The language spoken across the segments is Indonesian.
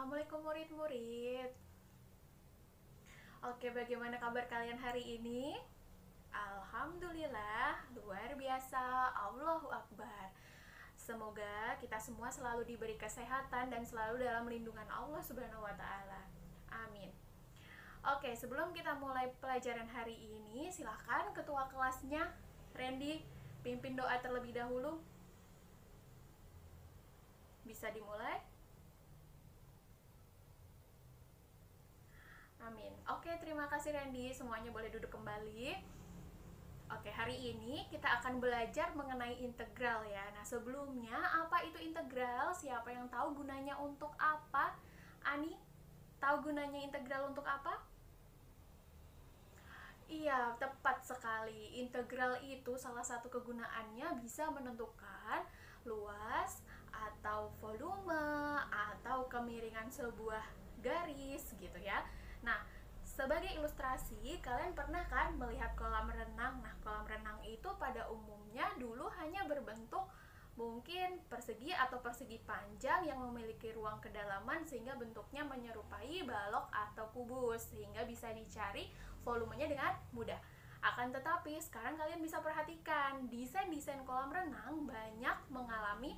Assalamualaikum murid-murid. Oke, bagaimana kabar kalian hari ini? Alhamdulillah, luar biasa, Allahu Akbar. Semoga kita semua selalu diberi kesehatan dan selalu dalam lindungan Allah Subhanahu wa Ta'ala. Amin. Oke, sebelum kita mulai pelajaran hari ini, silahkan ketua kelasnya, Randy, pimpin doa terlebih dahulu. Bisa dimulai? Amin. Oke, terima kasih Randy. Semuanya boleh duduk kembali. Oke, hari ini kita akan belajar mengenai integral ya. Nah, sebelumnya apa itu integral? Siapa yang tahu gunanya untuk apa? Ani, tahu gunanya integral untuk apa? Iya, tepat sekali. Integral itu salah satu kegunaannya bisa menentukan luas atau volume atau kemiringan sebuah garis gitu ya. Nah, sebagai ilustrasi, kalian pernah kan melihat kolam renang? Nah, kolam renang itu pada umumnya dulu hanya berbentuk mungkin persegi atau persegi panjang yang memiliki ruang kedalaman sehingga bentuknya menyerupai balok atau kubus sehingga bisa dicari volumenya dengan mudah. Akan tetapi sekarang kalian bisa perhatikan desain-desain kolam renang banyak mengalami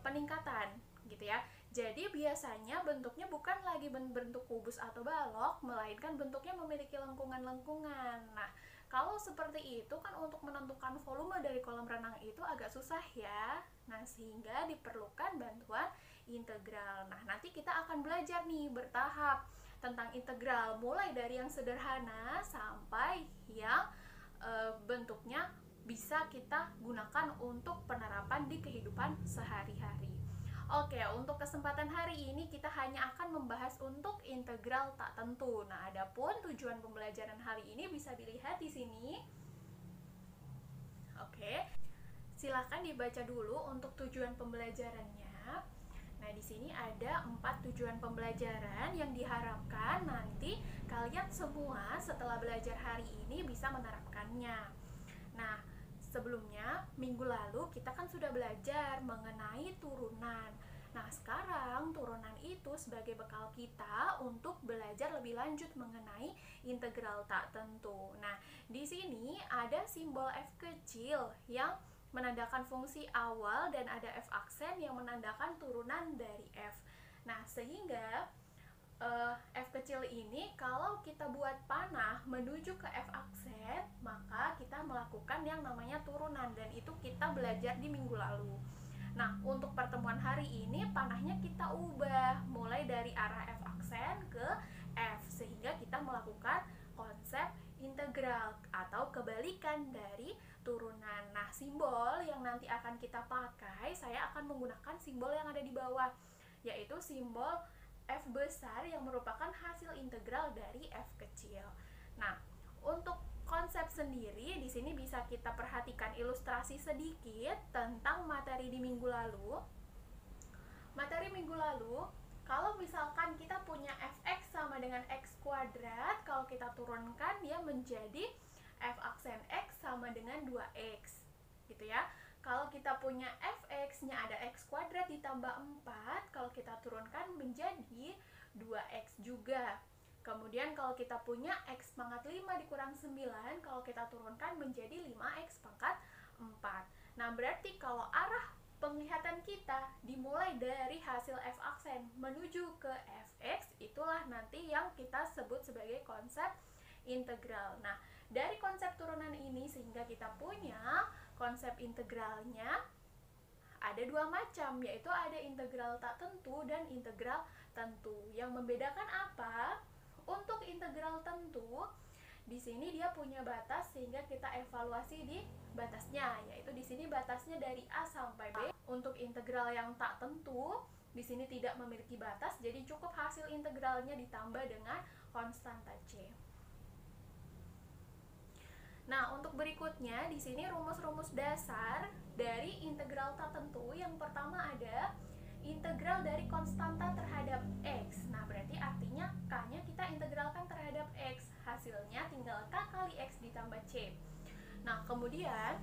peningkatan gitu ya. Jadi biasanya bentuknya bukan lagi bentuk kubus atau balok, melainkan bentuknya memiliki lengkungan-lengkungan. Nah, kalau seperti itu kan untuk menentukan volume dari kolam renang itu agak susah ya. Nah, sehingga diperlukan bantuan integral. Nah, nanti kita akan belajar nih bertahap tentang integral, mulai dari yang sederhana sampai yang bentuknya bisa kita gunakan untuk penerapan di kehidupan sehari-hari. Oke, untuk kesempatan hari ini kita hanya akan membahas untuk integral tak tentu. Nah, adapun tujuan pembelajaran hari ini bisa dilihat di sini. Oke, silahkan dibaca dulu untuk tujuan pembelajarannya. Nah, di sini ada 4 tujuan pembelajaran yang diharapkan nanti kalian semua setelah belajar hari ini bisa menerapkannya. Nah, sebelumnya minggu lalu kita kan sudah belajar mengenai turunan. Nah, sekarang turunan itu sebagai bekal kita untuk belajar lebih lanjut mengenai integral tak tentu. Nah, di sini ada simbol F kecil yang menandakan fungsi awal dan ada F aksen yang menandakan turunan dari F. Nah, sehingga F kecil ini kalau kita buat panah menuju ke F aksen, maka kita melakukan yang namanya turunan dan itu kita belajar di minggu lalu. Nah, untuk pertemuan hari ini panahnya kita ubah mulai dari arah F aksen ke F sehingga kita melakukan konsep integral atau kebalikan dari turunan. Nah, simbol yang nanti akan kita pakai, saya akan menggunakan simbol yang ada di bawah, yaitu simbol F besar yang merupakan hasil integral dari F kecil. Nah, untuk konsep sendiri di sini bisa kita perhatikan ilustrasi sedikit tentang materi di minggu lalu. Materi minggu lalu, kalau misalkan kita punya fx sama dengan x kuadrat, kalau kita turunkan dia menjadi f aksen x sama dengan 2x. Gitu ya. Kalau kita punya fx-nya ada x kuadrat ditambah 4, kalau kita turunkan menjadi 2x juga. Kemudian kalau kita punya x pangkat 5 dikurang 9, kalau kita turunkan menjadi 5x pangkat 4. Nah, berarti kalau arah penglihatan kita dimulai dari hasil f aksen menuju ke fx, itulah nanti yang kita sebut sebagai konsep integral. Nah, dari konsep turunan ini sehingga kita punya konsep integralnya ada 2 macam, yaitu ada integral tak tentu dan integral tentu. Yang membedakan apa? Untuk integral tentu, di sini dia punya batas sehingga kita evaluasi di batasnya, yaitu di sini batasnya dari A sampai B. Untuk integral yang tak tentu, di sini tidak memiliki batas, jadi cukup hasil integralnya ditambah dengan konstanta C. Nah, untuk berikutnya di sini rumus-rumus dasar dari integral tak tentu. Yang pertama ada integral dari konstanta terhadap x. Nah, berarti artinya k-nya kita integralkan terhadap x. Hasilnya tinggal k kali x ditambah c. Nah, kemudian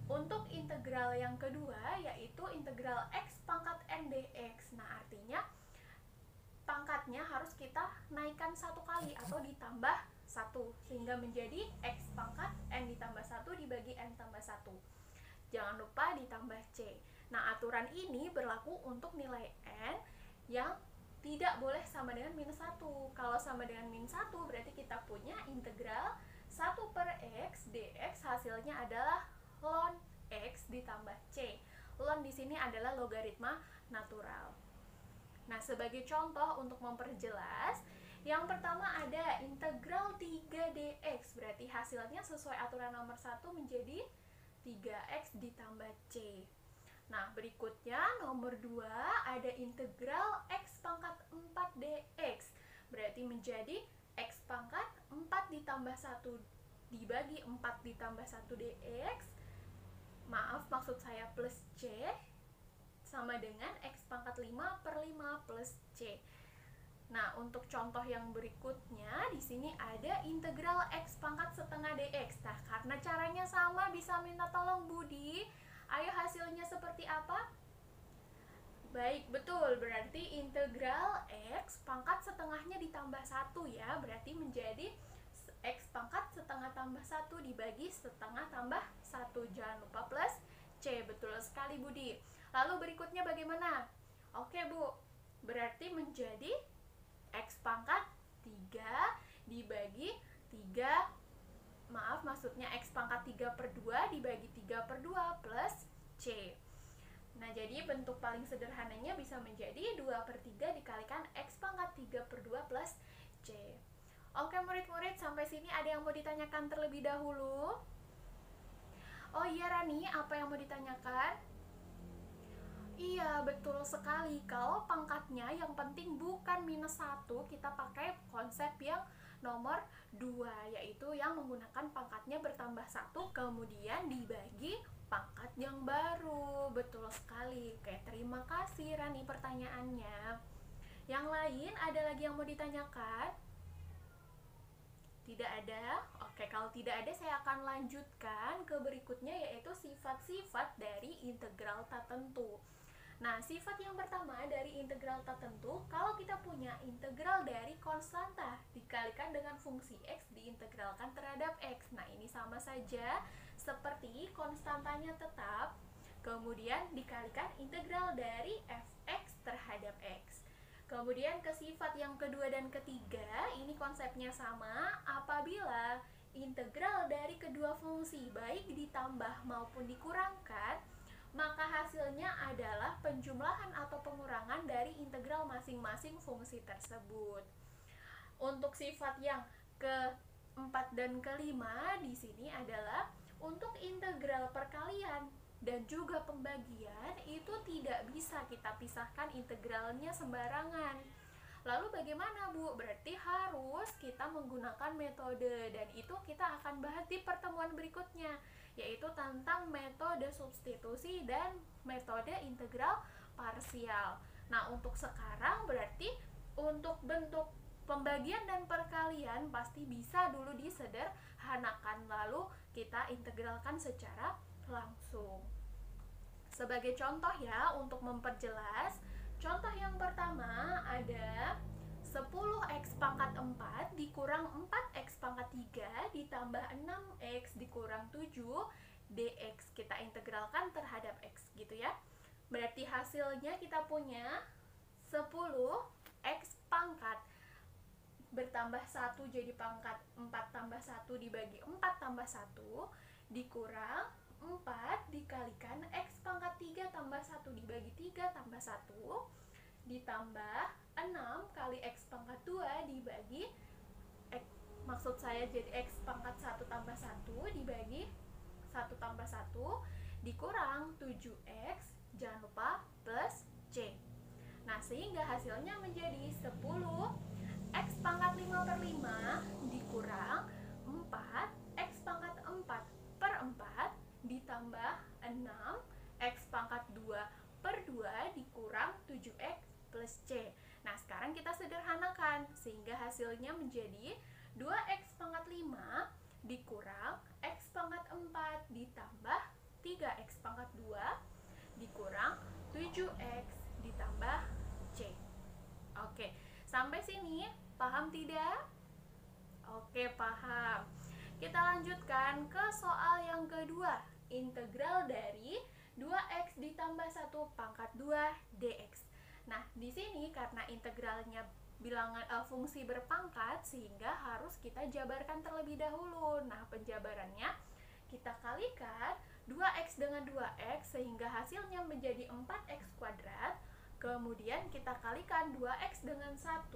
untuk integral yang kedua yaitu integral x pangkat n dx. Nah, artinya dinaikkan satu kali atau ditambah 1 sehingga menjadi X pangkat N ditambah 1 dibagi N tambah 1. Jangan lupa ditambah C. Nah, aturan ini berlaku untuk nilai N yang tidak boleh sama dengan minus 1. Kalau sama dengan minus 1 berarti kita punya integral 1 per X dx hasilnya adalah ln X ditambah C. Ln di sini adalah logaritma natural. Nah, sebagai contoh untuk memperjelas, yang pertama ada integral 3 dx, berarti hasilnya sesuai aturan nomor 1 menjadi 3x ditambah C. Nah, berikutnya nomor 2 ada integral x pangkat 4 dx, berarti menjadi x pangkat 4 ditambah 1 dibagi 4 ditambah 1 dx, maaf maksud saya plus C, sama dengan x pangkat 5 per 5 plus C. Nah, untuk contoh yang berikutnya di sini ada integral x pangkat setengah dx. Nah, karena caranya sama bisa minta tolong Budi. Ayo hasilnya seperti apa? Baik, betul. Berarti integral x pangkat setengahnya ditambah 1 ya. Berarti menjadi x pangkat setengah tambah 1 dibagi setengah tambah 1. Jangan lupa plus C. Betul sekali Budi. Lalu berikutnya bagaimana? Oke Bu, berarti menjadi x pangkat 3 dibagi 3, maaf maksudnya x pangkat 3 per 2 dibagi 3 per 2 plus C. Nah, jadi bentuk paling sederhananya bisa menjadi 2 per 3 dikalikan x pangkat 3 per 2 plus C. Oke murid-murid, sampai sini ada yang mau ditanyakan terlebih dahulu? Oh iya Rani, apa yang mau ditanyakan? Iya, betul sekali. Kalau pangkatnya yang penting bukan minus 1, kita pakai konsep yang nomor 2, yaitu yang menggunakan pangkatnya bertambah 1, kemudian dibagi pangkat yang baru. Betul sekali. Oke, terima kasih Rani pertanyaannya. Yang lain ada lagi yang mau ditanyakan? Tidak ada? Oke, kalau tidak ada saya akan lanjutkan ke berikutnya, yaitu sifat-sifat dari integral tak tentu. Nah, sifat yang pertama dari integral tak tentu, kalau kita punya integral dari konstanta dikalikan dengan fungsi x diintegralkan terhadap x. Nah, ini sama saja seperti konstantanya tetap, kemudian dikalikan integral dari fx terhadap x. Kemudian ke sifat yang kedua dan ketiga, ini konsepnya sama apabila integral dari kedua fungsi baik ditambah maupun dikurangkan, maka hasilnya adalah penjumlahan atau pengurangan dari integral masing-masing fungsi tersebut. Untuk sifat yang keempat dan kelima di sini adalah untuk integral perkalian dan juga pembagian itu tidak bisa kita pisahkan integralnya sembarangan. Lalu bagaimana Bu? Berarti harus kita menggunakan metode, dan itu kita akan bahas di pertemuan berikutnya, yaitu tentang metode substitusi dan metode integral parsial. Nah, untuk sekarang berarti untuk bentuk pembagian dan perkalian pasti bisa dulu disederhanakan, lalu kita integralkan secara langsung. Sebagai contoh ya, untuk memperjelas, contoh yang pertama ada 10x pangkat 4 dikurang 4x pangkat 3 ditambah 6x dikurang 7 dx. Kita integralkan terhadap x gitu ya. Berarti hasilnya kita punya 10x pangkat bertambah 1 jadi pangkat 4 tambah 1 dibagi 4 tambah 1 dikurang 4 dikalikan x pangkat 3 tambah 1 dibagi 3 tambah 1 ditambah 6 kali x pangkat 2 dibagi x, maksud saya jadi x pangkat 1 tambah 1 dibagi 1 tambah 1 dikurang 7x, jangan lupa plus C. Nah, sehingga hasilnya menjadi 10 x pangkat 5 per 5 dikurang 4 x pangkat 4 per 4 ditambah 6 x pangkat 2 per 2 dikurang 7x plus C. Nah, sekarang kita sederhanakan sehingga hasilnya menjadi 2x pangkat 5 dikurang x pangkat 4 ditambah 3x pangkat 2 dikurang 7x ditambah C. Oke, sampai sini Paham tidak? Oke, paham. Kita lanjutkan ke soal yang kedua. Integral dari 2x ditambah 1 pangkat 2 dx. Nah, di sini karena integralnya bilangan fungsi berpangkat sehingga harus kita jabarkan terlebih dahulu. Nah, penjabarannya kita kalikan 2x dengan 2x sehingga hasilnya menjadi 4x kuadrat. Kemudian kita kalikan 2x dengan 1,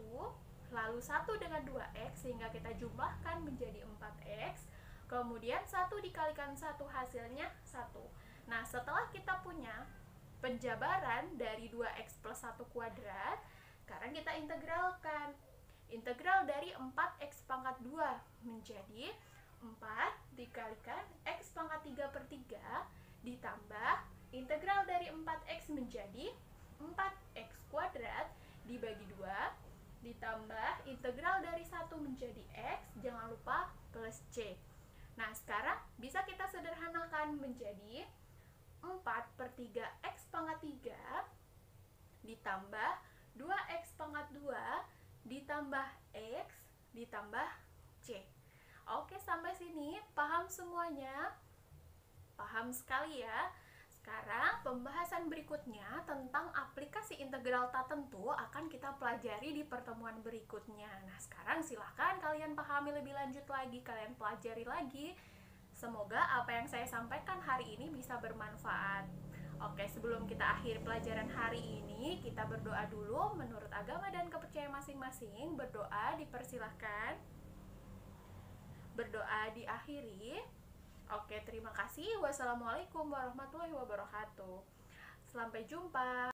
lalu 1 dengan 2x sehingga kita jumlahkan menjadi 4x. Kemudian 1 dikalikan 1 hasilnya 1. Nah, setelah kita punya penjabaran dari 2x plus 1 kuadrat, sekarang kita integralkan. Integral dari 4x pangkat 2 menjadi 4 dikalikan x pangkat 3 per 3 ditambah integral dari 4x menjadi 4x kuadrat dibagi 2 ditambah integral dari 1 menjadi x, jangan lupa plus c. Nah, sekarang bisa kita sederhanakan menjadi 4 per 3 x pangkat 3 ditambah 2x pangkat 2 ditambah x ditambah c. Oke, sampai sini paham semuanya? Paham sekali ya. Sekarang pembahasan berikutnya tentang aplikasi integral tak tentu akan kita pelajari di pertemuan berikutnya. Nah, sekarang silahkan kalian pahami lebih lanjut lagi, kalian pelajari lagi. Semoga apa yang saya sampaikan hari ini bisa bermanfaat. Oke, sebelum kita akhiri pelajaran hari ini, kita berdoa dulu menurut agama dan kepercayaan masing-masing. Berdoa dipersilahkan. Berdoa diakhiri. Oke, terima kasih. Wassalamualaikum warahmatullahi wabarakatuh. Sampai jumpa.